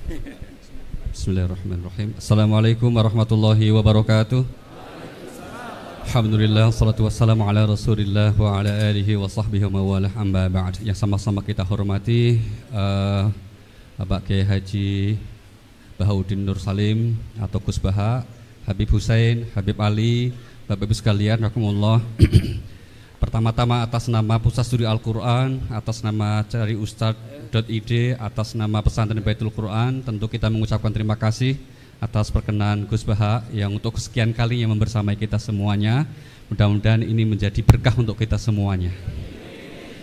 Bismillahirrahmanirrahim. Assalamualaikum warahmatullahi wabarakatuh. Alhamdulillah, salatu wassalamu ala rasulillah wa ala alihi wa sahbihi wa mawalah, amma ba'd. Yang sama-sama kita hormati Bapak Kiai Haji Bahaudin Nur Salim atau Gus Baha, Habib Hussein, Habib Ali, Bapak Ibu sekalian, rahimakumullah. Pertama-tama atas nama Pusat Studi Al-Quran, atas nama Cari Ustadz.id, atas nama Pesantren Baitul Quran, tentu kita mengucapkan terima kasih atas perkenan Gus Baha yang untuk kesekian kalinya membersamai kita semuanya. Mudah-mudahan ini menjadi berkah untuk kita semuanya.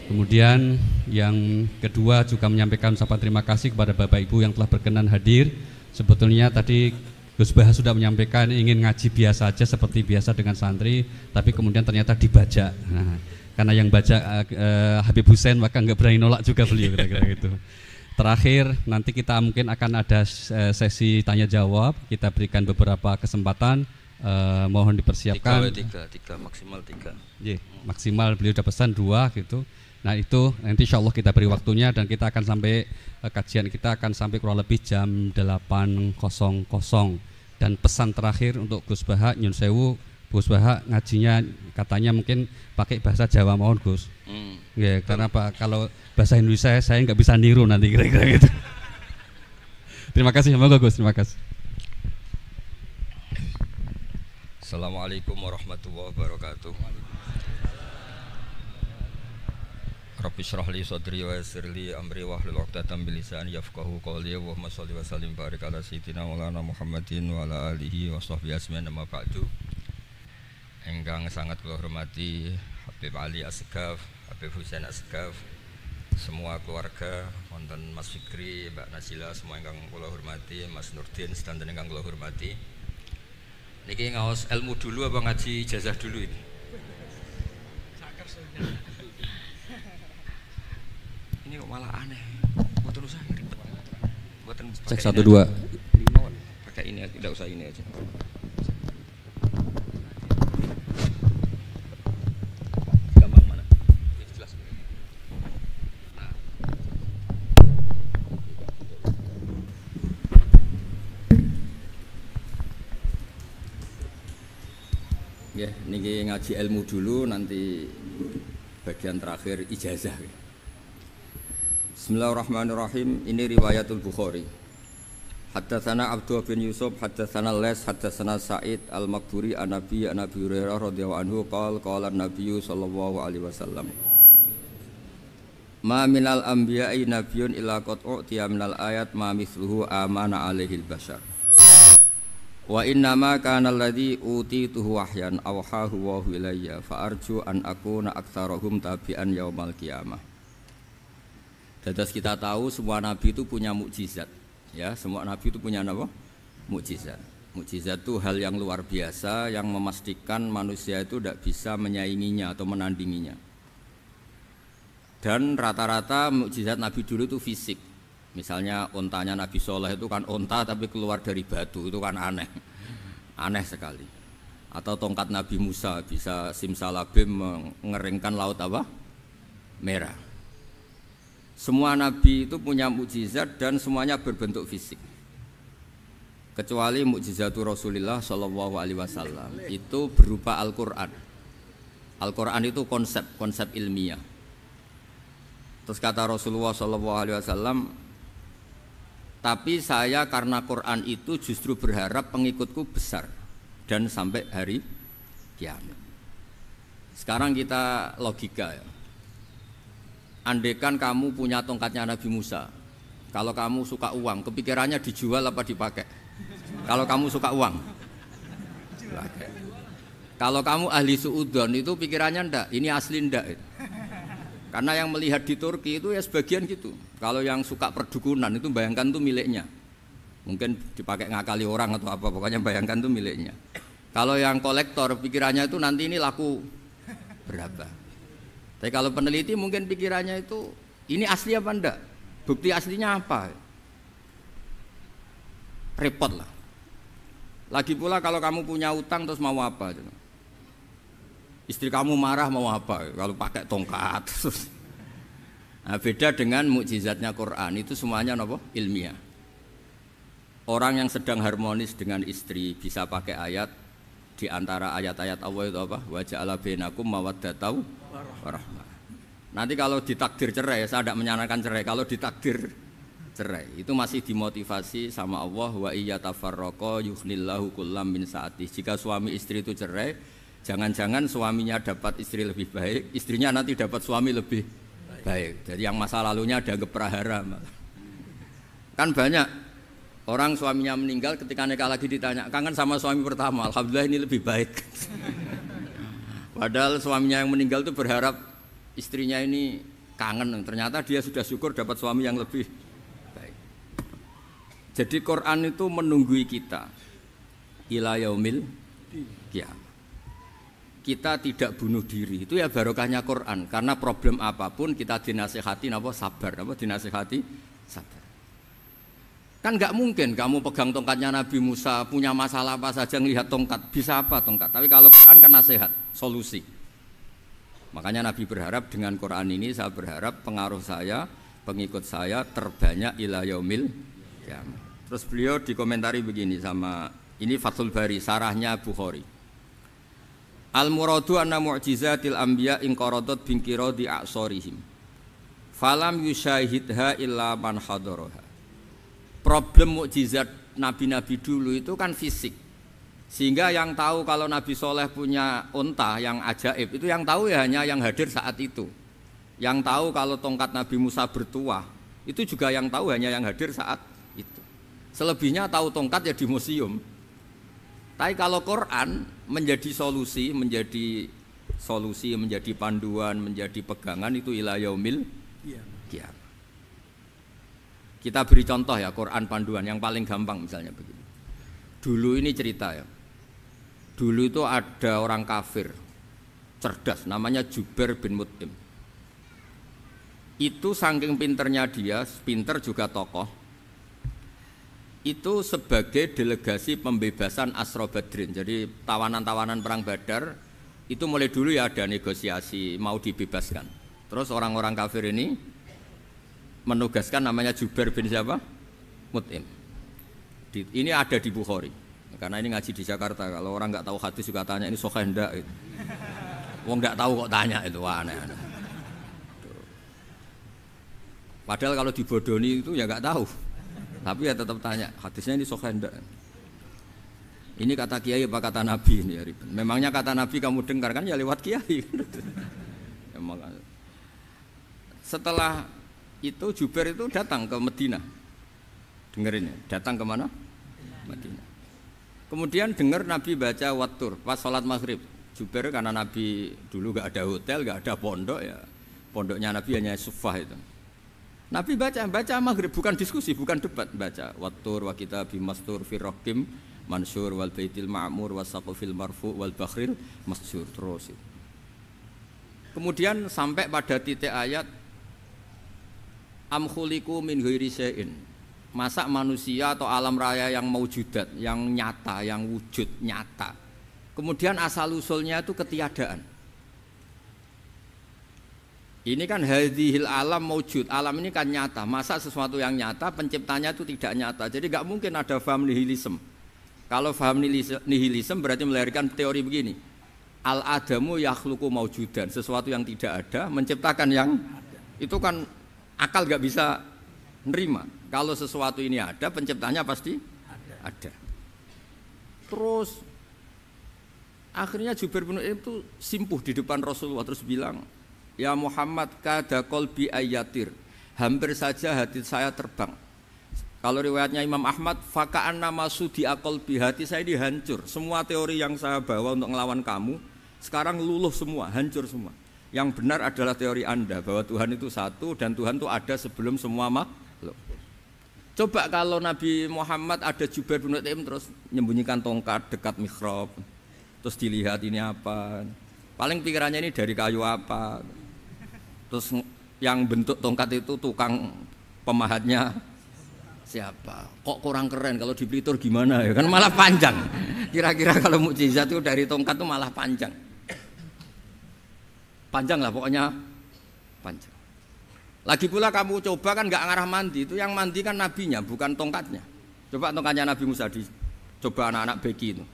Kemudian yang kedua juga menyampaikan ucapan terima kasih kepada Bapak Ibu yang telah berkenan hadir. Sebetulnya tadi Gus Baha sudah menyampaikan ingin ngaji biasa aja seperti biasa dengan santri, tapi kemudian ternyata dibajak. Nah, karena yang bajak Habib Hussein, maka nggak berani nolak juga beliau, kira-kira gitu. Terakhir nanti kita mungkin akan ada sesi tanya jawab, kita berikan beberapa kesempatan, mohon dipersiapkan. Tiga maksimal tiga. Maksimal beliau sudah pesan 2 gitu. Nah itu nanti insya Allah kita beri waktunya dan kita akan sampai kajian kita akan sampai kurang lebih jam 8.00. Dan pesan terakhir untuk Gus Baha, nyun sewu, Gus Baha ngajinya katanya mungkin pakai bahasa Jawa, mohon Gus. Ya, karena Pak kalau bahasa Indonesia saya nggak bisa niru nanti kira-kira gitu. Terima kasih, semoga Gus, terima kasih. Assalamualaikum warahmatullahi wabarakatuh. Rabbi shrah li sadri wa yassir li amri wahlul 'uqdatam min lisani yafqahu qawli. Allahumma shalli wa sallim barik ala sayyidina Maulana Muhammadin wa ala alihi wa sahbihi ajmain, amma ba'du. Enggang sangat kula hormati Habib Ali Asgaf, Habib Hussein Asgaf, semua keluarga, wonten Mas Fikri, Mbak Nazila, semua ingkang kula hormati, Mas Nurdin sedanten ingkang kula hormati. Niki ngaos ilmu dulu apa ngaji ijazah dulu ini? Ini kok malah aneh. Buatan usah ribet. Buatan cek 1 2. Pakai ini, tidak usah ini aja. Gampang mana? Ini jelas. Nah. Ya, niki ngaji ilmu dulu, nanti bagian terakhir ijazah. Bismillahirrahmanirrahim. Ini riwayatul Bukhari. Haddatsana Abdullah bin Yusuf, haddatsana Les, haddatsana Sa'id al-Maqburi an Nabi Hurairah radhiyallahu anhu qala an-nabiy sallallahu alaihi wasallam. Ma minal anbiya'i nabiyyun illa qad u'tiya minal ayat ma mithluhu amana alaihi al-bashar. Wa inna ma kana alladhi utituhu wahyan awhahu wa ilayya fa arju an akuna aktsarahum tabi'an yaumal qiyamah. Dados kita tahu semua nabi itu punya mukjizat, ya, semua nabi itu punya apa? Mukjizat. Mukjizat itu hal yang luar biasa yang memastikan manusia itu tidak bisa menyainginya atau menandinginya. Dan rata-rata mukjizat nabi dulu itu fisik. Misalnya ontanya Nabi Soleh itu kan onta tapi keluar dari batu, itu kan aneh, aneh sekali. Atau tongkat Nabi Musa bisa simsalabim mengeringkan laut apa? Merah. Semua nabi itu punya mukjizat dan semuanya berbentuk fisik. Kecuali mukjizatul Rasulullah Shallallahu Alaihi Wasallam itu berupa Al-Quran. Al-Quran itu konsep ilmiah. Terus kata Rasulullah Shallallahu Alaihi Wasallam, tapi saya karena Quran itu justru berharap pengikutku besar dan sampai hari kiamat. Sekarang kita logika ya. Andaikan kamu punya tongkatnya Nabi Musa, kalau kamu suka uang, kepikirannya dijual apa dipakai? Kalau kamu suka uang, dipakai. Kalau kamu ahli suudon itu pikirannya ndak, ini asli ndak. Karena yang melihat di Turki itu ya sebagian gitu. Kalau yang suka perdukunan itu bayangkan itu miliknya. Mungkin dipakai ngakali orang atau apa, pokoknya bayangkan itu miliknya. Kalau yang kolektor pikirannya itu nanti ini laku berapa. Tapi kalau peneliti mungkin pikirannya itu ini asli apa enggak? Bukti aslinya apa? Repot lah. Lagi pula kalau kamu punya utang terus mau apa? Istri kamu marah mau apa? Kalau pakai tongkat. Nah, beda dengan mukjizatnya Quran itu semuanya apa? Ilmiah. Orang yang sedang harmonis dengan istri bisa pakai ayat di antara ayat-ayat Allah itu apa? Wa ja'ala bainakum mawaddatan warahmah. Nanti kalau ditakdir cerai, saya tidak menyarankan cerai. Kalau ditakdir cerai, itu masih dimotivasi sama Allah, wa iyyatafarraqa yughnillahu kullam min sa'ati. Jika suami istri itu cerai, jangan-jangan suaminya dapat istri lebih baik, istrinya nanti dapat suami lebih baik. Jadi yang masa lalunya dianggap prahara. Kan banyak orang suaminya meninggal, ketika nikah lagi ditanya, kangen sama suami pertama, alhamdulillah ini lebih baik. Padahal suaminya yang meninggal itu berharap istrinya ini kangen, ternyata dia sudah syukur dapat suami yang lebih baik. Jadi Quran itu menunggui kita ila yaumil qiyamah. Kita tidak bunuh diri, itu ya barokahnya Quran. Karena problem apapun kita dinasihati apa sabar, apa dinasihati sabar. Kan nggak mungkin kamu pegang tongkatnya Nabi Musa, punya masalah apa saja ngelihat tongkat, bisa apa tongkat. Tapi kalau Quran kan nasihat, solusi. Makanya Nabi berharap dengan Quran ini, saya berharap pengaruh saya, pengikut saya terbanyak ila yaumil qiyamah. Terus beliau dikomentari begini sama, ini Fathul Bari, sarahnya Bukhari. Al-muradu anna mu'jizatil anbiya inqaradat binqiradi a'sorihim falam yusyahidha illa man hadaraha. Problem mukjizat nabi-nabi dulu itu kan fisik, sehingga yang tahu kalau Nabi Soleh punya unta yang ajaib itu yang tahu ya hanya yang hadir saat itu. Yang tahu kalau tongkat Nabi Musa bertuah itu juga yang tahu hanya yang hadir saat itu. Selebihnya tahu tongkat ya di museum. Tapi kalau Quran menjadi solusi, menjadi panduan, menjadi pegangan itu ila yaumil qiyamah. Kita beri contoh ya, Quran panduan yang paling gampang misalnya begini. Dulu ini cerita ya. Dulu itu ada orang kafir cerdas namanya Jubair bin Mut'im. Itu saking pinternya dia, pinter juga tokoh. Itu sebagai delegasi pembebasan Asra Badrin. Jadi tawanan-tawanan perang Badar itu mulai dulu ya ada negosiasi mau dibebaskan. Terus orang-orang kafir ini menugaskan namanya Jubair bin siapa? Mut'im. Ini ada di Bukhari. Karena ini ngaji di Jakarta. Kalau orang nggak tahu hadis juga tanya ini sahih enggak gitu. Wong nggak tahu kok tanya itu aneh-aneh. Padahal kalau dibodoni itu ya nggak tahu. Tapi ya tetap tanya, hadisnya ini sahih enggak? Ini kata kiai apa kata nabi ini ya Ribet. Memangnya kata nabi kamu dengar kan ya lewat kiai. Setelah itu Jubair itu datang ke Madinah. Dengerin ya, datang ke mana? Madinah. Kemudian dengar Nabi baca Wattur pas sholat maghrib. Jubair karena Nabi dulu gak ada hotel, gak ada pondok ya. Pondoknya Nabi hanya Sufah itu. Nabi baca maghrib, bukan diskusi, bukan debat, baca Wattur wa kitabi mastur fi raqim mansur wal baitil ma'mur wasaqfil marfu wal bakhril masjur terus. Kemudian sampai pada titik ayat am khuliqu min ghairi syai'in. Masa manusia atau alam raya yang maujudat, yang nyata, yang wujud nyata. Kemudian asal usulnya itu ketiadaan. Ini kan hadhil alam maujud, alam ini kan nyata. Masa sesuatu yang nyata penciptanya itu tidak nyata. Jadi nggak mungkin ada faham nihilisme. Kalau faham nihilisme berarti melahirkan teori begini. Al adamu yakhluqu maujudan, sesuatu yang tidak ada menciptakan yang itu kan akal nggak bisa nerima. Kalau sesuatu ini ada, penciptanya pasti ada. Terus akhirnya Jubair bin Mut'im itu simpuh di depan Rasulullah terus bilang, ya Muhammad kada qalbi ayatir, hampir saja hati saya terbang. Kalau riwayatnya Imam Ahmad, faka'an nama sudi qalbi, hati saya ini hancur. Semua teori yang saya bawa untuk melawan kamu sekarang luluh semua, hancur semua. Yang benar adalah teori Anda bahwa Tuhan itu satu dan Tuhan itu ada sebelum semua makhluk. Coba kalau Nabi Muhammad ada Jubair bin Mut'im terus menyembunyikan tongkat dekat mihrab, terus dilihat ini apa, paling pikirannya ini dari kayu apa. Terus yang bentuk tongkat itu tukang pemahatnya siapa? Kok kurang keren, kalau di Blitar gimana ya? Kan malah panjang. Kira-kira kalau mukjizat itu dari tongkat itu malah panjang. Panjang lah pokoknya, panjang. Lagi pula kamu coba kan nggak ngarah mandi, itu yang mandi kan nabinya bukan tongkatnya. Coba tongkatnya Nabi Musa dicoba anak-anak beki itu.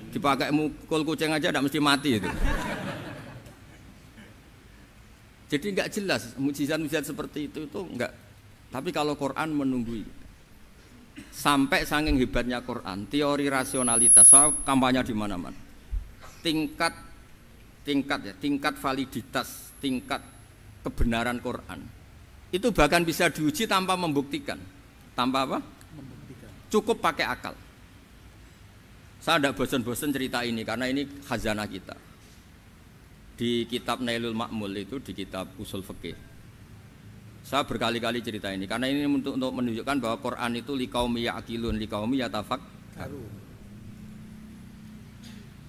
Dipakai mukul kucing aja tidak mesti mati itu. Jadi enggak jelas mukjizat-mukjizat seperti itu enggak. Tapi kalau Quran menunggui. Sampai saking hebatnya Quran, teori rasionalitas, kampanye di mana-mana. Tingkat validitas, tingkat kebenaran Quran. Itu bahkan bisa diuji tanpa membuktikan. Tanpa apa? Cukup pakai akal. Saya tidak bosan-bosan cerita ini karena ini khazanah kita. Di kitab Nailul Ma'mul itu, di kitab Usul Fikih. Saya berkali-kali cerita ini karena ini untuk menunjukkan bahwa Quran itu liqaumi ya'qilun, liqaumi yatafakkarun.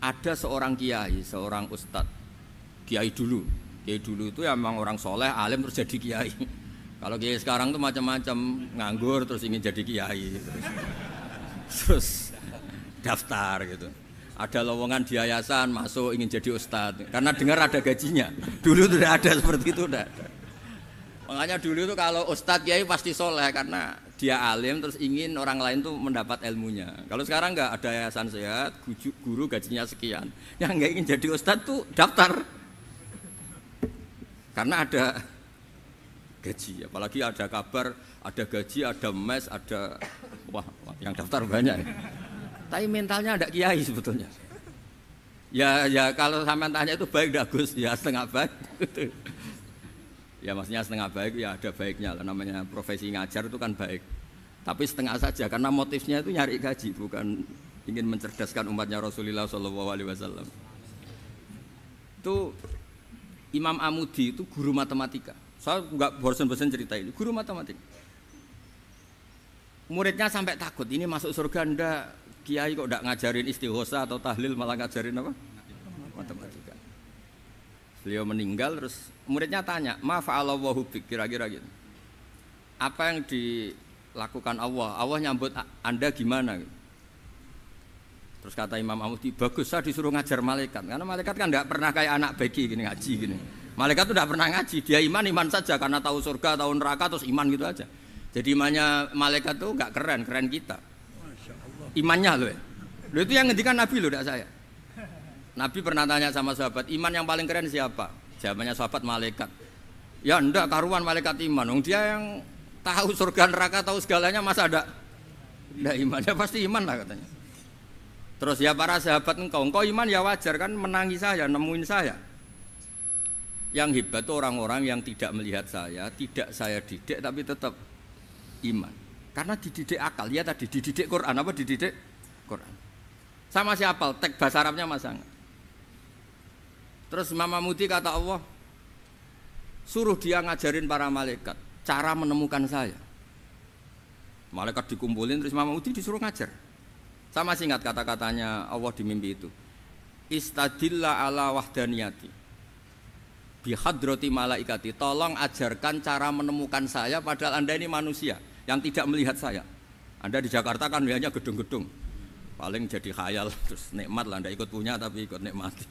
Ada seorang kiai, seorang ustadz, kiai dulu itu ya memang orang soleh, alim terus jadi kiai. Kalau kiai sekarang tuh macam-macam, nganggur terus ingin jadi kiai, terus daftar gitu. Ada lowongan di yayasan masuk ingin jadi ustadz karena dengar ada gajinya. Dulu tidak ada seperti itu, tidak ada. Makanya dulu itu kalau ustadz kiai pasti soleh karena dia alim terus ingin orang lain tuh mendapat ilmunya. Kalau sekarang nggak ada yayasan sehat, guru gajinya sekian, yang nggak ingin jadi ustadz tuh daftar karena ada gaji, apalagi ada kabar, ada gaji, ada mes, ada wah yang daftar banyak. Tapi mentalnya ada kiai sebetulnya. Ya kalau sampean tanya itu baik dah Gus, ya setengah baik. Ya maksudnya setengah baik ya ada baiknya lah, namanya profesi ngajar itu kan baik. Tapi setengah saja karena motifnya itu nyari gaji, bukan ingin mencerdaskan umatnya Rasulullah SAW. Itu Imam Amudi itu guru matematika. Saya nggak bosan-bosan cerita ini, guru matematika. Muridnya sampai takut, ini masuk surga ndak, kiai kok ndak ngajarin istighosa atau tahlil malah ngajarin apa? Matematika. Beliau meninggal terus muridnya tanya, "Ma fa'alallahu bik?" Kira-kira gitu. Apa yang dilakukan Allah? Allah nyambut Anda gimana gitu. Terus kata Imam Amudi, "Bagus, saya disuruh ngajar malaikat." Karena malaikat kan enggak pernah kayak anak beki gini ngaji gini. Malaikat itu enggak pernah ngaji, dia iman saja karena tahu surga, tahu neraka terus iman gitu aja. Jadi imannya malaikat itu enggak keren kita. Imannya loh. Loh itu yang ngendikan Nabi loh, enggak saya. Nabi pernah tanya sama sahabat, iman yang paling keren siapa? Jawabannya sahabat malaikat. Ya enggak karuan malaikat iman. Dia yang tahu surga neraka, tahu segalanya masa ada? Enggak imannya pasti iman lah katanya. Terus ya para sahabat engkau iman ya wajar kan menangi saya, nemuin saya. Yang hebat itu orang-orang yang tidak melihat saya, tidak saya didik tapi tetap iman. Karena dididik akal, ya tadi dididik Quran, apa dididik Quran. Sama siapa? Teks bahasa Arabnya masang. Terus Imam Amudi kata Allah, suruh dia ngajarin para malaikat cara menemukan saya. Malaikat dikumpulin terus Imam Amudi disuruh ngajar. Sama singkat kata-katanya Allah di mimpi itu. Istadilla ala wahdaniyati bihadrati malaikati, tolong ajarkan cara menemukan saya padahal Anda ini manusia yang tidak melihat saya. Anda di Jakarta kan hanya gedung-gedung, paling jadi khayal terus nikmat lah, Anda ikut punya tapi ikut nikmati.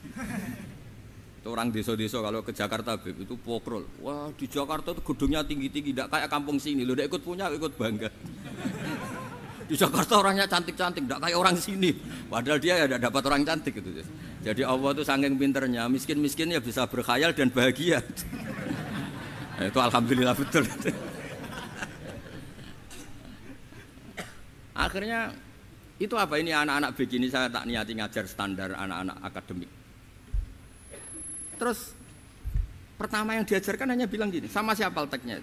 Itu orang desa-desa kalau ke Jakarta itu pokrol, wah di Jakarta itu gedungnya tinggi-tinggi, tidak kayak kampung sini, lo udah ikut punya ikut bangga. Di Jakarta orangnya cantik-cantik, tidak kayak orang sini. Padahal dia ya tidak dapat orang cantik gitu. Jadi Allah itu saking pinternya, miskin-miskin ya bisa berkhayal dan bahagia. Nah, itu alhamdulillah betul. Akhirnya itu apa ini anak-anak begini saya tak niati ngajar standar anak-anak akademik. Terus pertama yang diajarkan hanya bilang gini, sama siapa teksnya?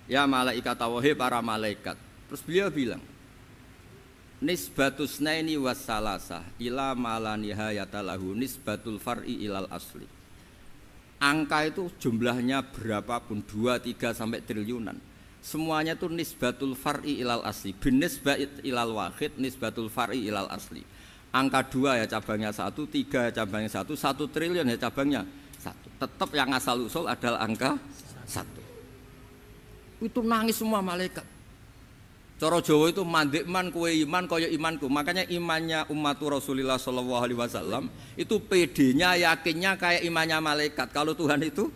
Ya malaikat wahai para malaikat. Terus beliau bilang, nisbatus naini wassalasah ila malanihayata lahu nisbatul far'i ilal asli. Angka itu jumlahnya berapapun 2, 3 sampai triliunan. Semuanya itu nisbatul far'i ilal asli. Binisbat ilal wahid nisbatul far'i ilal asli. Angka 2 ya cabangnya 1, 3 ya cabangnya 1, 1 triliun ya cabangnya 1. Tetap yang asal usul adalah angka 1. Itu nangis semua malaikat. Cara Jawa itu mandekman kowe iman kaya imanku. Makanya imannya ummatu Rasulullah SAW itu PD-nya, yakinnya kayak imannya malaikat. Kalau Tuhan itu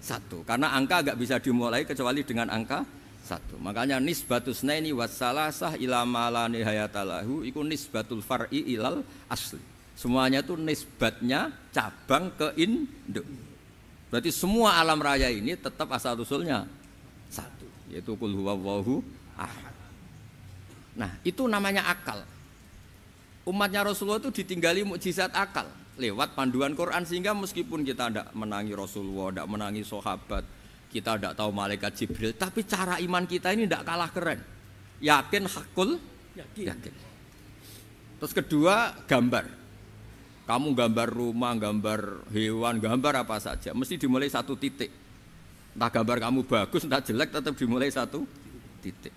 1. Karena angka enggak bisa dimulai kecuali dengan angka satu. Makanya nisbatus naini wassalasah ila ma la nihayatalahu iku nisbatul far'i ilal asli. Semuanya itu nisbatnya cabang ke induk. Berarti semua alam raya ini tetap asal usulnya satu, yaitu qul huwallahu ahad. Nah, itu namanya akal. Umatnya Rasulullah itu ditinggali mukjizat akal lewat panduan Quran, sehingga meskipun kita tidak menangi Rasulullah, tidak menangi sahabat, kita tidak tahu malaikat Jibril, tapi cara iman kita ini tidak kalah keren. Yakin, hakul, yakin. Terus kedua, gambar. Kamu gambar rumah, gambar hewan, gambar apa saja, mesti dimulai satu titik. Entah gambar kamu bagus, entah jelek, tetap dimulai satu titik.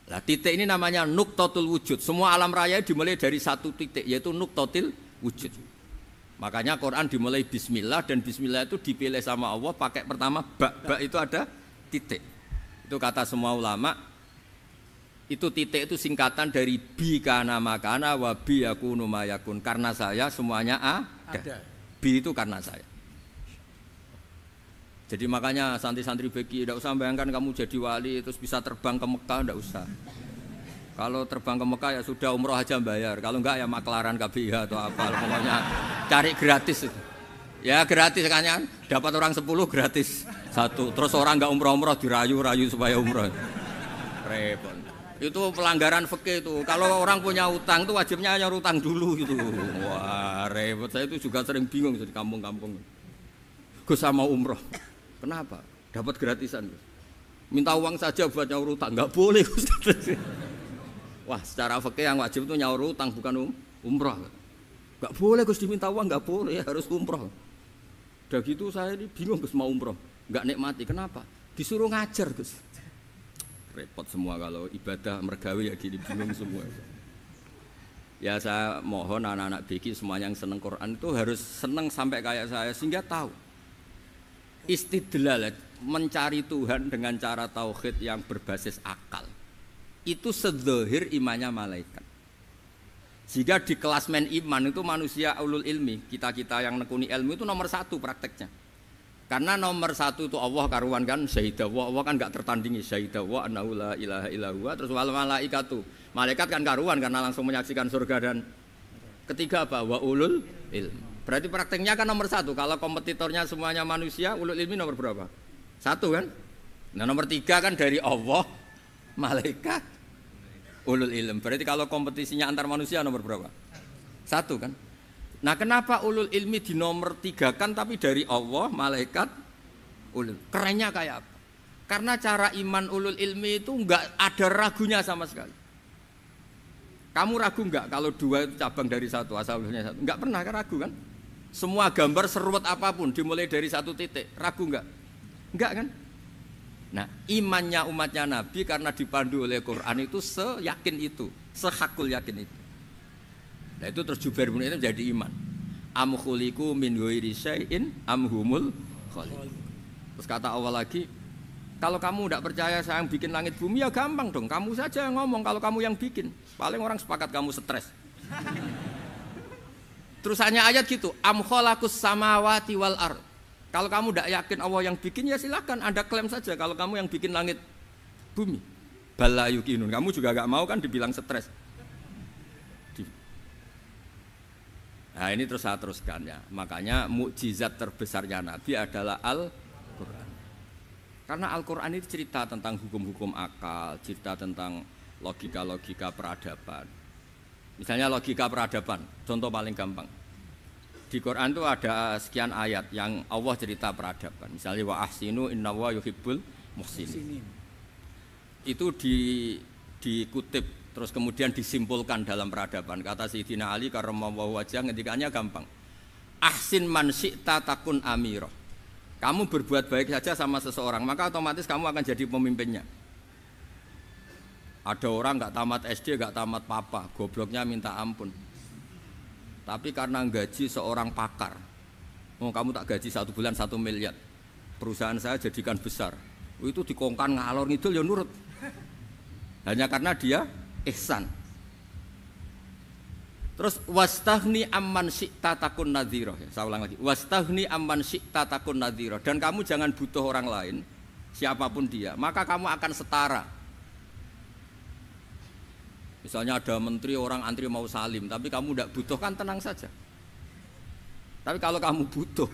Nah, titik ini namanya nuqtatul wujud. Semua alam raya dimulai dari satu titik, yaitu nuqtatil wujud. Makanya Quran dimulai bismillah, dan bismillah itu dipilih sama Allah pakai pertama ba itu ada titik. Itu kata semua ulama, itu titik itu singkatan dari bi kana makana wa bi yakunu mayakun. Karena saya semuanya ada. Bi itu karena saya. Jadi makanya santri-santri beki tidak usah bayangkan kamu jadi wali terus bisa terbang ke Mekah, tidak usah. Kalau terbang ke Mekah ya sudah umroh aja bayar. Kalau enggak ya maklaran KBH atau apa, pokoknya cari gratis. Ya gratis kan, dapat orang 10 gratis satu. Terus orang enggak umroh-umroh dirayu-rayu supaya umroh. Repot. Itu pelanggaran fikih itu. Kalau orang punya utang itu wajibnya hanya utang dulu gitu. Wah repot. Saya itu juga sering bingung di kampung-kampung. Gus sama umroh. Kenapa? Dapat gratisan. Minta uang saja buat nyaur utang, enggak boleh Gus. Wah, secara fikih yang wajib itu nyaur utang bukan umroh. Enggak boleh Gus diminta uang, enggak boleh, harus umroh. Udah gitu saya ini bingung Gus mau umroh, enggak nikmati. Kenapa? Disuruh ngajar Gus. Repot semua kalau ibadah mergawe ya gini, bingung semua. Ya saya mohon anak-anak BK semuanya yang seneng Quran itu harus seneng sampai kayak saya sehingga tahu. Istidlal, mencari Tuhan dengan cara tauhid yang berbasis akal. Itu sedzahir imannya malaikat. Jika di klasmen iman itu manusia ulul ilmi, kita-kita yang nekuni ilmu itu nomor 1 prakteknya. Karena nomor 1 itu Allah karuan kan, syahidah Allah kan enggak tertandingi, syahidah wa annahu la ilaha illallah. Terus wal malaikatu, malaikat kan karuan karena langsung menyaksikan surga. Dan ketiga apa? Wa ulul ilmi. Berarti prakteknya kan nomor 1. Kalau kompetitornya semuanya manusia, ulul ilmi nomor berapa? 1 kan? Nah nomor 3 kan dari Allah, malaikat, ulul ilm. Berarti kalau kompetisinya antar manusia nomor berapa? 1 kan? Nah kenapa ulul ilmi di nomor 3 kan tapi dari Allah, malaikat, ulul? Kerennya kayak apa? Karena cara iman ulul ilmi itu enggak ada ragunya sama sekali. Kamu ragu enggak kalau 2 itu cabang dari 1, asal-usulnya 1? Enggak pernah kan ragu kan? Semua gambar seruat apapun dimulai dari 1 titik, ragu enggak? Enggak kan? Nah, imannya umatnya Nabi karena dipandu oleh Quran itu seyakin itu, sehakul yakin itu. Nah, itu terus Jubair bin Mut'im jadi iman. Am khuliqu min ghairi syai'in am humul khaliq. Terus kata Allah lagi, kalau kamu tidak percaya saya yang bikin langit bumi ya gampang dong, kamu saja yang ngomong kalau kamu yang bikin. Paling orang sepakat kamu stres. Terus hanya ayat gitu, am khalaqus samawati wal ard. Kalau kamu tidak yakin Allah yang bikin ya silakan Anda klaim saja kalau kamu yang bikin langit bumi. Bala yuqinun. Kamu juga enggak mau kan dibilang stres. Nah, ini terus saya teruskan ya. Makanya mukjizat terbesarnya Nabi adalah Al-Qur'an. Karena Al-Qur'an itu cerita tentang hukum-hukum akal, cerita tentang logika-logika peradaban. Misalnya logika peradaban, contoh paling gampang. Di Quran itu ada sekian ayat yang Allah cerita peradaban. Misalnya wa ahsinu innallaha yuhibbul muhsinin. Itu dikutip terus kemudian disimpulkan dalam peradaban. Kata Sayyidina Ali karramallahu wajhah ngendikannya gampang. Ahsin man syi'ta takun amirah. Kamu berbuat baik saja sama seseorang, maka otomatis kamu akan jadi pemimpinnya. Ada orang enggak tamat SD, enggak tamat papa, gobloknya minta ampun. Tapi karena gaji seorang pakar, kamu tak gaji 1 bulan 1 miliar, perusahaan saya jadikan besar. Itu dikongkan ngalor ngidul ya nurut. Hanya karena dia ihsan. Terus wastaghni amman syi'ta takun nadhira. Saya ulang lagi. Wastaghni amman syi'ta takun nadhira. Dan kamu jangan butuh orang lain siapapun dia, maka kamu akan setara. Misalnya ada menteri orang antri mau salim, tapi kamu tidak butuh kan tenang saja. Tapi kalau kamu butuh,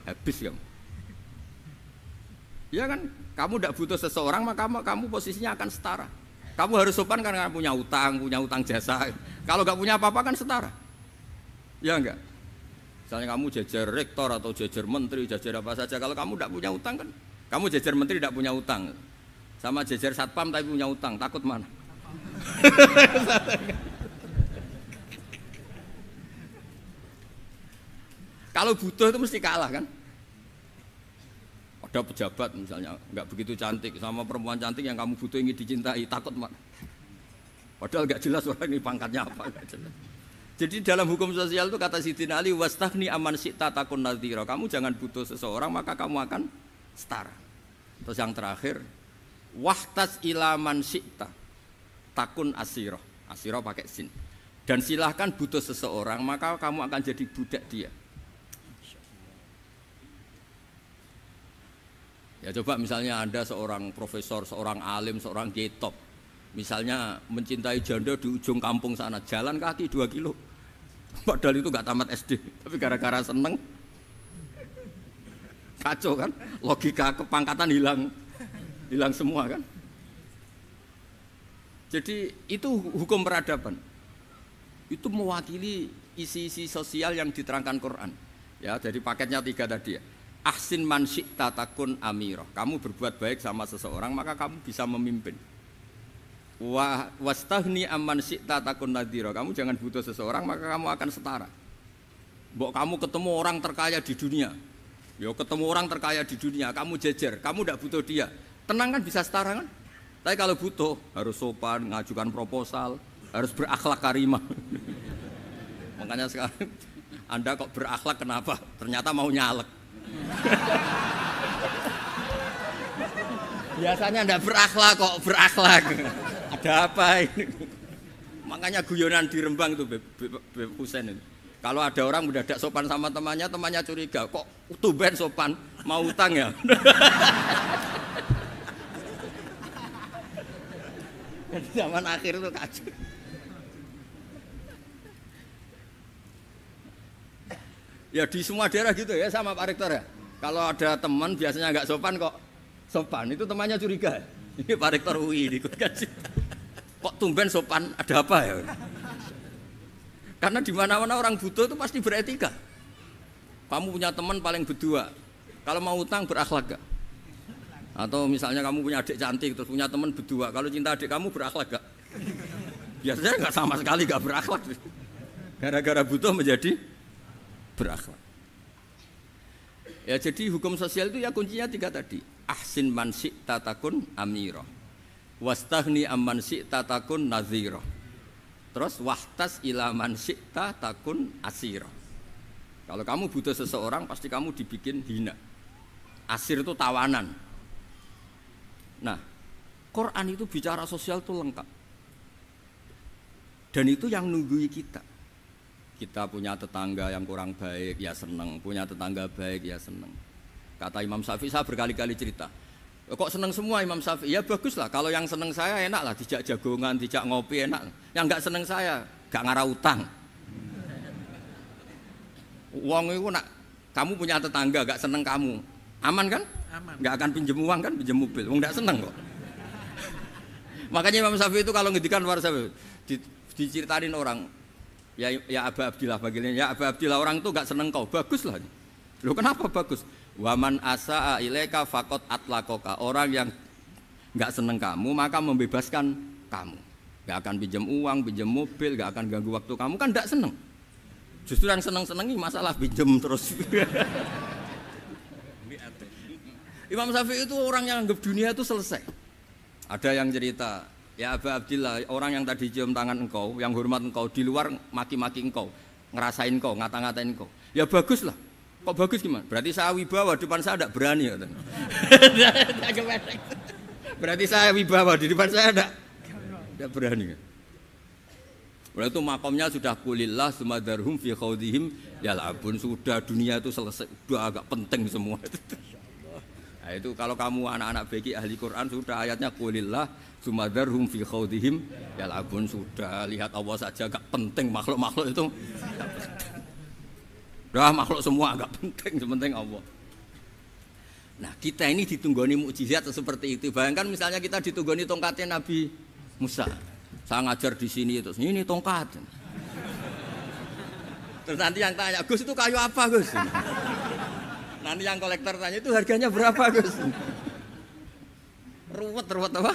habis kamu. Ya kan, kamu tidak butuh seseorang maka kamu posisinya akan setara. Kamu harus sopan karena punya utang jasa. Kalau nggak punya apa-apa kan setara. Ya enggak? Misalnya kamu jajar rektor atau jajar menteri, jajar apa saja. Kalau kamu tidak punya utang kan, kamu jajar menteri tidak punya utang. Sama jajar satpam tapi punya utang, takut mana? Kalau butuh itu mesti kalah kan? Ada pejabat misalnya nggak begitu cantik sama perempuan cantik yang kamu butuh ingin dicintai, takut mana? Padahal nggak jelas orang ini pangkatnya apa, nggak jelas. Jadi dalam hukum sosial itu kata Sidin Ali, wastaghni aman syi'ta takun nadhira. Kamu jangan butuh seseorang maka kamu akan setara. Terus yang terakhir, wahtas ilaman syi'ta takun asiro. Asiro pakai sin. Dan silahkan butuh seseorang maka kamu akan jadi budak dia. Ya coba misalnya Anda seorang profesor, seorang alim, seorang kiai top. Misalnya mencintai janda di ujung kampung sana, jalan kaki 2 kilo. Padahal itu gak tamat SD, tapi gara-gara seneng kacau kan, logika kepangkatan hilang semua kan. Jadi itu hukum peradaban. Itu mewakili isi-isi sosial yang diterangkan Quran. Ya, dari paketnya 3 tadi ya. Ahsin man syi'ta takun amirah. Kamu berbuat baik sama seseorang maka kamu bisa memimpin. Wastaghni amman syi'ta takun nadhira. Kamu jangan butuh seseorang maka kamu akan setara. Mbok kamu ketemu orang terkaya di dunia. Ya ketemu orang terkaya di dunia, kamu jejer, kamu tidak butuh dia. Tenang kan bisa setara kan? Tapi kalau butuh harus sopan, ngajukan proposal, harus berakhlak karimah. Makanya sekarang Anda kok berakhlak kenapa? Ternyata mau nyalek. Biasanya ndak berakhlak kok berakhlak. Ada apa ini? Makanya guyonan di Rembang itu Beb Husain itu. Kalau ada orang mendadak sopan sama temannya curiga, kok tumben sopan, mau utang ya? Zaman akhir itu kacau. Ya di semua daerah gitu ya sama Pak Rektor ya. Kalau ada teman biasanya nggak sopan kok sopan, itu temannya curiga. Ini Pak Rektor UI ikut kaji. Kok tumben sopan, ada apa ya? Karena di mana-mana orang butuh itu pasti beretika. Kamu punya teman paling berdua, kalau mau utang berakhlak gak? Atau misalnya kamu punya adik cantik terus punya teman berdua, kalau cinta adik kamu berakhlak gak? Biasanya nggak sama sekali nggak berakhlak. Gara-gara butuh menjadi berakhlak. Ya jadi hukum sosial itu ya kuncinya 3 tadi. Ahsin man syi'ta takun amira. Wastaghni amman syi'ta takun nadhira. Terus wahtas ila man syi'ta takun asira. Kalau kamu butuh seseorang pasti kamu dibikin hina. Asir itu tawanan. Nah, Quran itu bicara sosial itu lengkap. Dan itu yang nunggui kita. Kita punya tetangga yang kurang baik, ya seneng. Punya tetangga baik, ya seneng. Kata Imam Syafi'i, saya berkali-kali cerita. Kok seneng semua Imam Syafi'i? Ya bagus lah. Kalau yang seneng saya enak lah. Dijak jagongan, dijak ngopi enak. Yang nggak seneng saya, gak ngarah utang. Uang itu nak, kamu punya tetangga gak seneng kamu. Aman kan? Aman. Gak akan pinjem uang kan, pinjem mobil. Uang gak seneng kok. Makanya Imam Syafi'i itu kalau ngedikan luar Syafi'i, diceritain orang. Ya Aba Abdillah bagiannya, ya Aba Abdillah orang itu gak seneng kau, bagus lah. Loh kenapa bagus? Waman asa'a ilaika faqad atlaqaka. Orang yang gak seneng kamu maka membebaskan kamu. Gak akan pinjam uang, pinjam mobil, gak akan ganggu waktu kamu, kan gak seneng. Justru yang seneng-senengi masalah pinjam terus. Imam Syafi'i itu orang yang anggap dunia itu selesai. Ada yang cerita, ya Aba Abdillah, orang yang tadi cium tangan engkau, yang hormat engkau, di luar maki-maki engkau, ngerasain engkau, ngata-ngatain engkau. Ya bagus lah. Kok bagus gimana? Berarti saya wibawa, depan saya tidak berani. Berarti saya wibawa, di depan saya tidak berani. Berarti itu makomnya sudah kulillah sumadarhum fi khawdihim yal'abun. Sudah dunia itu selesai, sudah agak penting semua. Nah, itu kalau kamu anak-anak beki ahli Quran sudah ayatnya qulillah sumadharhum fi khawdihim yal'abun, sudah lihat Allah saja gak penting makhluk-makhluk itu. Dah makhluk semua gak penting, sepenting Allah. Nah, kita ini ditunggoni mukjizat seperti itu. Bayangkan misalnya kita ditunggoni tongkatnya Nabi Musa. Saya ngajar di sini terus ini tongkat. Terus nanti yang tanya, Gus itu kayu apa Gus? Nanti yang kolektor tanya itu harganya berapa Gus? Ruwet apa?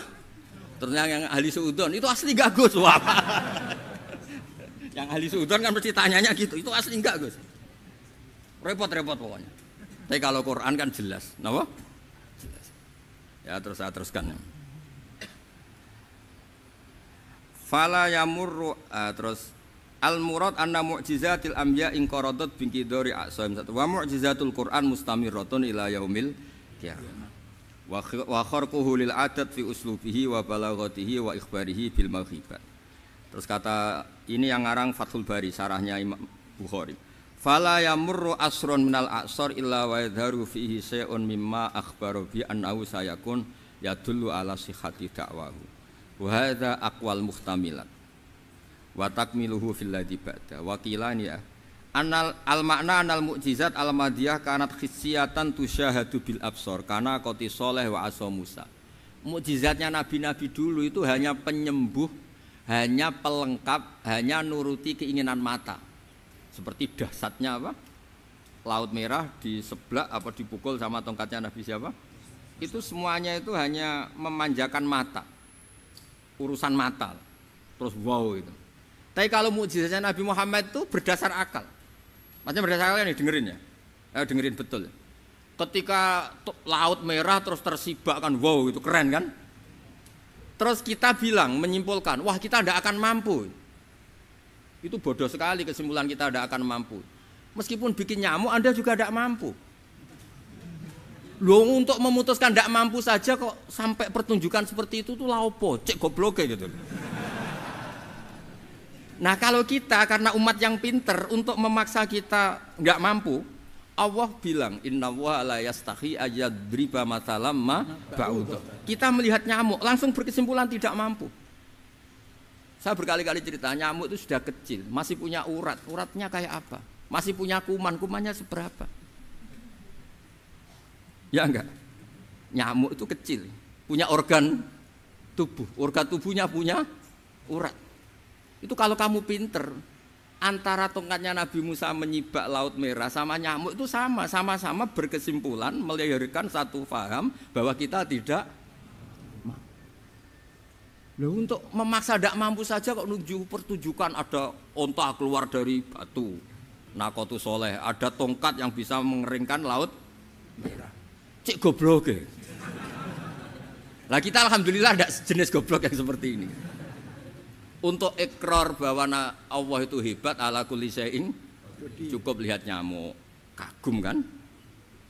Terus yang ahli suudon itu asli enggak Gus? Wah. Yang ahli suudon kan mesti tanyanya gitu, itu asli enggak Gus? Repot-repot pokoknya. Tapi kalau Quran kan jelas, kenapa? Jelas. Ya terus saya teruskan. Fala yamurru terus al-murad anna mu'jizatil anbiya in qaradat bin qidari aqsaim wa mu'jizatul Qur'an mustamirratun ila yaumil qiyamah wa kharquhu lil adat fi uslubihi wa balaghatihi wa ikhbarihi bil mawhibat. Terus kata ini yang ngarang Fathul Bari sarahnya Imam Bukhari. Fala yamurru asrun minal aqsar illa wa yadharu fihi shay'un mimma akhbara bi annahu sayakun yadullu ala sihhati da'wahu. Wa hadza aqwal muhtamilat wa takmiluhu fil ladzi ba'da wa qilani ya anal al makna anal mukjizat al madiyah kanat khissiyatan tusyahadu bil absar kana qati soleh wa asa Musa. Mukjizatnya nabi-nabi dulu itu hanya penyembuh, hanya pelengkap, hanya nuruti keinginan mata. Seperti dahsyatnya apa? Laut Merah diseblak apa dipukul sama tongkatnya Nabi siapa? Itu semuanya itu hanya memanjakan mata. Urusan mata. Terus wow itu. Tapi kalau mukjizatnya Nabi Muhammad itu berdasar akal. Maksudnya berdasar akal nih dengerin ya. Dengerin betul. Ketika Laut Merah terus tersibak kan, wow itu keren kan. Terus kita bilang, menyimpulkan, wah kita tidak akan mampu. Itu bodoh sekali kesimpulan kita tidak akan mampu. Meskipun bikin nyamuk Anda juga tidak mampu. Loh untuk memutuskan tidak mampu saja kok sampai pertunjukan seperti itu tuh laopo, cek goblok gitu. Nah kalau kita karena umat yang pinter untuk memaksa kita nggak mampu, Allah bilang innallaha la yastahi ayadriba mathalam ma ba'ud. Kita melihat nyamuk langsung berkesimpulan tidak mampu. Saya berkali-kali cerita nyamuk itu sudah kecil, masih punya urat, uratnya kayak apa? Masih punya kuman, kumannya seberapa? Ya enggak? Nyamuk itu kecil, punya organ tubuhnya punya urat. Itu kalau kamu pinter, antara tongkatnya Nabi Musa menyibak Laut Merah sama nyamuk itu sama-sama berkesimpulan melahirkan satu faham bahwa kita tidak mampu. Loh, untuk memaksa tidak mampu saja kok nunjuk pertunjukan ada onta keluar dari batu, Naqatu Soleh, ada tongkat yang bisa mengeringkan Laut Merah. Cik goblok ya. Lah kita alhamdulillah tidak jenis goblok yang seperti ini. Untuk ikrar bahwa Allah itu hebat ala kulli syai'in cukup lihat nyamuk, kagum kan?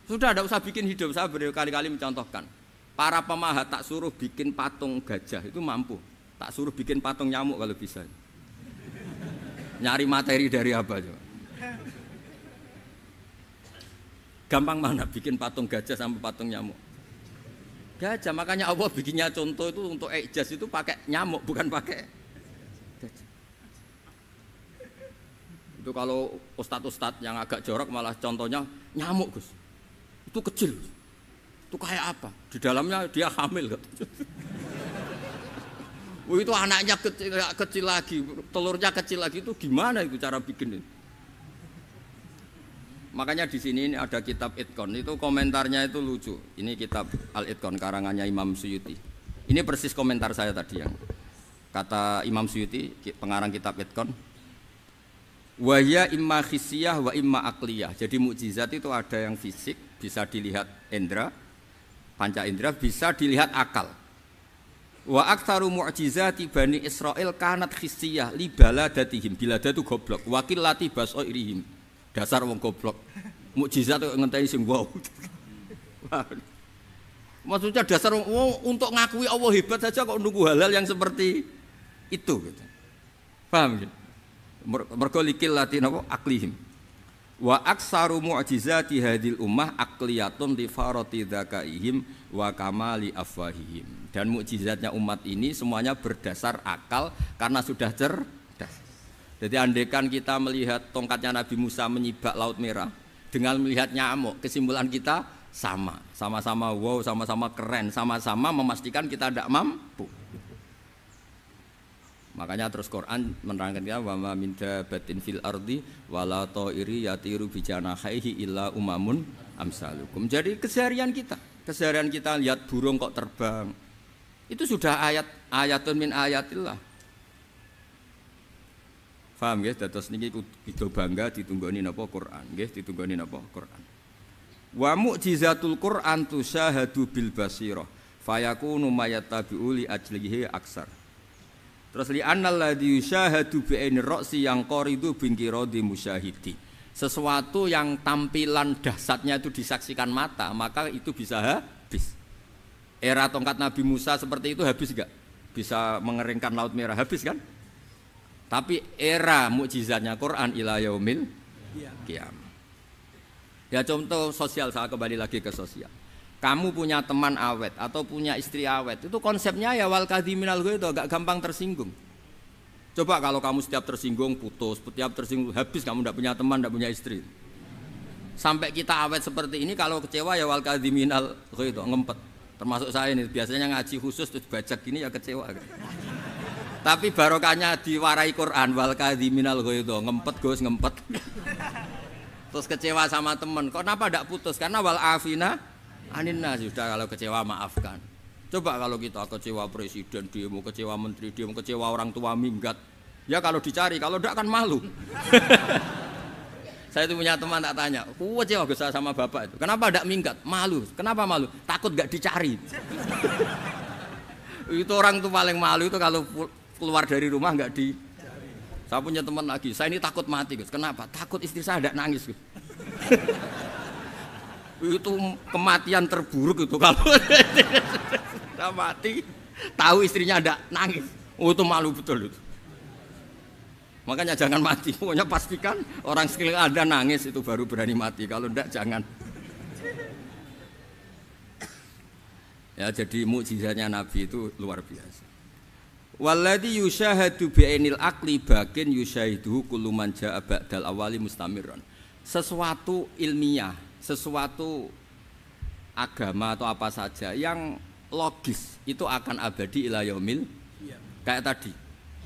Sudah tidak usah bikin hidup. Saya berkali-kali mencontohkan. Para pemahat tak suruh bikin patung gajah itu mampu. Tak suruh bikin patung nyamuk kalau bisa. Nyari materi dari apa coba? Gampang mana bikin patung gajah sampai patung nyamuk? Gajah, makanya Allah bikinnya contoh itu untuk ijaz itu pakai nyamuk bukan pakai. Itu kalau ustadz-ustadz yang agak jorok malah contohnya nyamuk Gus. Itu kecil. Itu kayak apa? Di dalamnya dia hamil. Itu anaknya kecil lagi, telurnya kecil lagi itu gimana itu cara bikin itu? Makanya di sini ada kitab Itqan itu komentarnya itu lucu. Ini kitab Al-Itqan karangannya Imam Suyuti. Ini persis komentar saya tadi yang kata Imam Suyuti pengarang kitab Itqan. Wa ya imma khissiyah wa imma aqliyah. Jadi mukjizat itu ada yang fisik, bisa dilihat indra, panca indra, bisa dilihat akal. Wa aktsaru mu'jizati Bani Israil kanat khissiyah li baladatihim. Bilada itu goblok, wa qillati basairihim. Dasar wong goblok. Mukjizat kok ngenteni sing wow. Maksudnya dasar untuk ngakui Allah hebat saja kok nunggu hal-hal yang seperti itu gitu. Paham gitu? Mergo likil latin apa aklihim. Wa aksaru mu'jizati hadil ummah aqliyatun li farati dzakaihim wa kamali afwahihim. Dan mukjizatnya umat ini semuanya berdasar akal karena sudah cerdas. Jadi andaikan kita melihat tongkatnya Nabi Musa menyibak Laut Merah dengan melihat nyamuk, kesimpulan kita sama-sama wow, sama-sama keren, sama-sama memastikan kita tidak mampu. Makanya terus Quran menerangkan ya wa ma min dabatin fil ardi wala ta'iri yatiru bi janahihi illa umamun amsalukum. Jadi keseharian kita lihat burung kok terbang. Itu sudah ayatun min ayatillah. Paham nggih? Dados niki kita bangga ditunggoni napa Quran, nggih ditunggoni napa Quran. Wa mu'jizatul Quran tusyahadu bil basirah fayakunu mayattabi'u li ajlihi aksar. Terus li annal ladzi yusyahadu bi ainir ra'si yang qaridu bin qiradi musyahidi. Sesuatu yang tampilan dahsyatnya itu disaksikan mata, maka itu bisa habis. Era tongkat Nabi Musa seperti itu habis enggak? Bisa mengeringkan Laut Merah, habis kan? Tapi era mukjizatnya Quran ila yaumil qiyamah. Ya contoh sosial, saya kembali lagi ke sosial. Kamu punya teman awet atau punya istri awet, itu konsepnya ya wal kadhiminal ghaidh, agak gampang tersinggung. Coba kalau kamu setiap tersinggung putus, setiap tersinggung habis, kamu tidak punya teman, tidak punya istri. Sampai kita awet seperti ini, kalau kecewa ya wal kadhiminal ghaidh, ngempet. Termasuk saya ini, biasanya ngaji khusus terus bajak gini ya kecewa. Tapi barokahnya diwarai Quran wal kadhiminal ghaidh, ngempet Gus, ngempet. Terus kecewa sama teman, kenapa tidak putus? Karena wal afina aninna, sudah kalau kecewa maafkan. Coba kalau kita kecewa presiden demo, kecewa menteri demo, kecewa orang tua minggat, ya kalau dicari, kalau tidak kan malu. Saya itu punya teman tak tanya, kecewa Gus sama bapak itu, kenapa tidak minggat? Malu. Kenapa malu? Takut gak dicari. Itu orang tuh paling malu itu kalau keluar dari rumah nggak di. Saya punya teman lagi, saya ini takut mati Gus. Kenapa? Takut istri saya tidak nangis Gus. Itu kematian terburuk itu kalau sudah mati tahu istrinya ada nangis, itu malu betul itu. Makanya jangan mati, pokoknya pastikan orang sekeliling Anda nangis itu baru berani mati, kalau tidak jangan. Ya jadi mukjizatnya Nabi itu luar biasa. Walladzi yusyahadu bi'ainil aqli bakin yusyahiduhu kullu man jaa ba'dal awali mustamirran. Sesuatu ilmiah, sesuatu agama atau apa saja yang logis itu akan abadi ila yaumil. Kayak tadi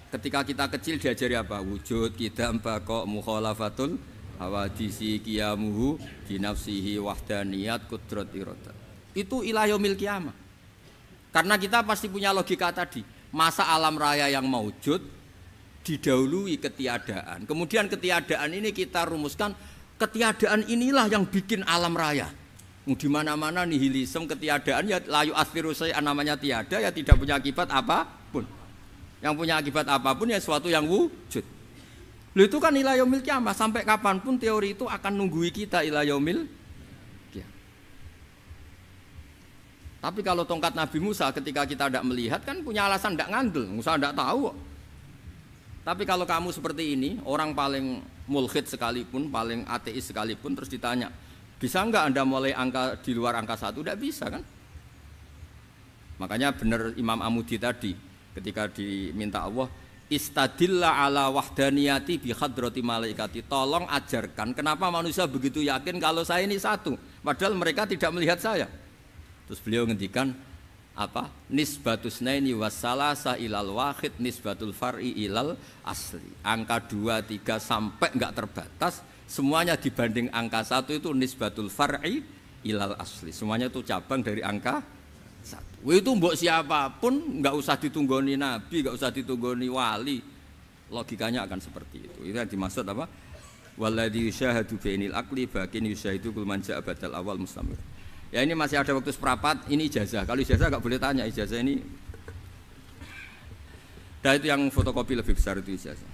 ketika kita kecil diajari apa? Wujud, qidam, baqa, mukhalafatul hawadisi, qiyamuhu binafsihi, wahdaniyat, qudrat, iradah. Itu ila yaumil qiyamah. Karena kita pasti punya logika tadi. Masa alam raya yang maujud didahului ketiadaan. Kemudian ketiadaan ini kita rumuskan, ketiadaan inilah yang bikin alam raya. Di mana-mana nihilisme, ketiadaan ya layu asfiru say'an, namanya tiada ya tidak punya akibat apapun. Yang punya akibat apapun ya sesuatu yang wujud. Lalu itu kan ila yaumil qiyamah, sampai kapanpun teori itu akan nunggui kita ila yaumil qiyamah. Tapi kalau tongkat Nabi Musa ketika kita tidak melihat kan punya alasan tidak ngandel, Musa tidak tahu. Tapi kalau kamu seperti ini, orang paling mulhid sekalipun, paling ateis sekalipun, terus ditanya, bisa enggak Anda mulai angka di luar angka 1? Tidak bisa kan? Makanya benar Imam Amudi tadi, ketika diminta Allah, istadilla ala wahdaniyati bi hadrati malaikati, tolong ajarkan kenapa manusia begitu yakin kalau saya ini satu, padahal mereka tidak melihat saya. Terus beliau ngendikan apa? Nisbatus naini wassalasa ilal wahid nisbatul far'i ilal asli. Angka 2, 3 sampai enggak terbatas, semuanya dibanding angka 1 itu nisbatul far'i ilal asli. Semuanya itu cabang dari angka 1. Itu mbok siapapun enggak usah ditunggoni nabi, enggak usah ditunggoni wali. Logikanya akan seperti itu. Itu yang dimaksud apa? Walladzi yusyahadu bainil aqli bakin yusyahidu kul man ja'a badal awal mustamir. Ya ini masih ada waktu seperempat, ini ijazah. Kalau ijazah enggak boleh tanya, ijazah ini. Dan itu yang fotokopi lebih besar itu ijazah.